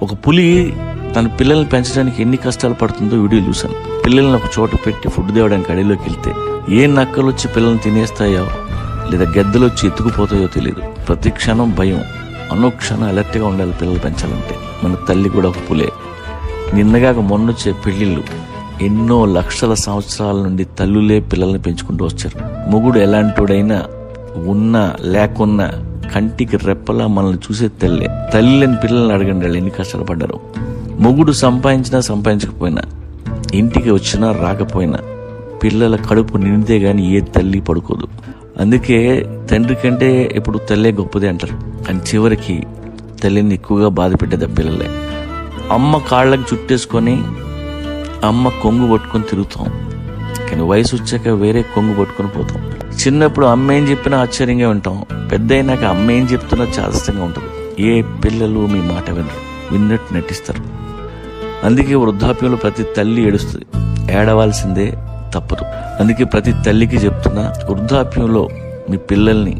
ఒక పులి తన పిల్లల్ని పెంచడానికి ఎన్ని కష్టాలు పడుతుందో వీడియో చూశాను. పిల్లల్ని ఒక చోట పెట్టి ఫుడ్ తేవడానికి అడవిలోకి వెళ్తే ఏ నక్కలు వచ్చి పిల్లల్ని తినేస్తాయో లేదా గెద్దలు వచ్చి ఎత్తుకుపోతాయో తెలియదు. ప్రతి క్షణం భయం, అనుక్షణం అలర్ట్గా ఉండాలి పిల్లలు పెంచాలంటే. మన తల్లి కూడా ఒక పులే. నిన్నగాక మొన్నొచ్చే పెళ్లిళ్ళు ఎన్నో లక్షల సంవత్సరాల నుండి తల్లులే పిల్లల్ని పెంచుకుంటూ వచ్చారు. మొగుడు ఎలాంటోడైనా ఉన్నా లేకున్నా కంటికి రెప్పలా మనల్ని చూసే తల్లే. తల్లి లేని పిల్లల్ని అడగండి, వాళ్ళు ఎన్ని కష్టాలు పడ్డారు. మొగుడు సంపాదించినా సంపాదించకపోయినా, ఇంటికి వచ్చినా రాకపోయినా పిల్లల కడుపు నిండితే గాని ఏ తల్లి పడుకోదు. అందుకే తండ్రి కంటే ఎప్పుడు తల్లే గొప్పది అంటారు. కానీ చివరికి తల్లిని ఎక్కువగా బాధ పెట్టేది పిల్లలే. అమ్మ కాళ్ళకి చుట్టేసుకొని అమ్మ కొంగు పట్టుకొని తిరుగుతాం, కానీ వయసు వచ్చాక వేరే కొంగు పట్టుకొని పోతాం. చిన్నప్పుడు అమ్మ ఏం చెప్పినా ఆశ్చర్యంగా ఉంటాం, పెద్ద అయినాక అమ్మ ఏం చెప్తున్నా చాదస్తంగా ఉంటుంది. ఏ పిల్లలు మీ మాట వినరు, విన్నట్టు నటిస్తారు. అందుకే వృద్ధాప్యంలో ప్రతి తల్లి ఏడుస్తుంది, ఏడవాల్సిందే తప్పదు. అందుకే ప్రతి తల్లికి చెప్తున్నా, వృద్ధాప్యంలో మీ పిల్లల్ని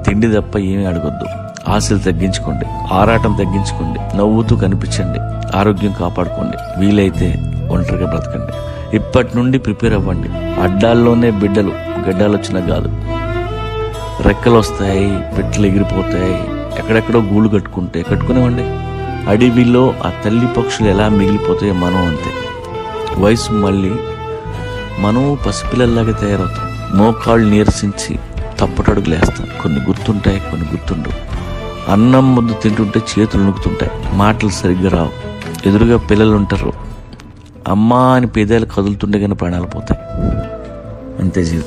తిండి తప్ప ఏమీ అడగొద్దు. ఆశలు తగ్గించుకోండి, ఆరాటం తగ్గించుకోండి, నవ్వుతూ కనిపించండి, ఆరోగ్యం కాపాడుకోండి, వీలైతే ఒంటరిగా బ్రతకండి. ఇప్పటి నుండి ప్రిపేర్ అవ్వండి. అడ్డాల్లోనే బిడ్డలు, గడ్డాలు వచ్చినా కాదు. రెక్కలు వస్తాయి, పెట్టలు ఎగిరిపోతాయి, ఎక్కడెక్కడో గూళ్ళు కట్టుకునేవ్వండి. అడవిలో ఆ తల్లి పక్షులు ఎలా మిగిలిపోతాయో మనం అంతే. వయసు మళ్ళీ మనం పసిపిల్లల్లాగా తయారవుతాం. మోకాళ్ళు నీరసించి తప్పటడుగులేస్తాం. కొన్ని గుర్తుంటాయి, కొన్ని గుర్తుండవు. అన్నం ముద్దు తింటుంటే చేతులు నొక్కుతుంటాయి, మాటలు సరిగ్గా రావు. ఎదురుగా పిల్లలు ఉంటారు, అమ్మా అని పేదాలు కదులుతుండే కానీ ప్రాణాలు పోతాయి. అంతే జీవితం.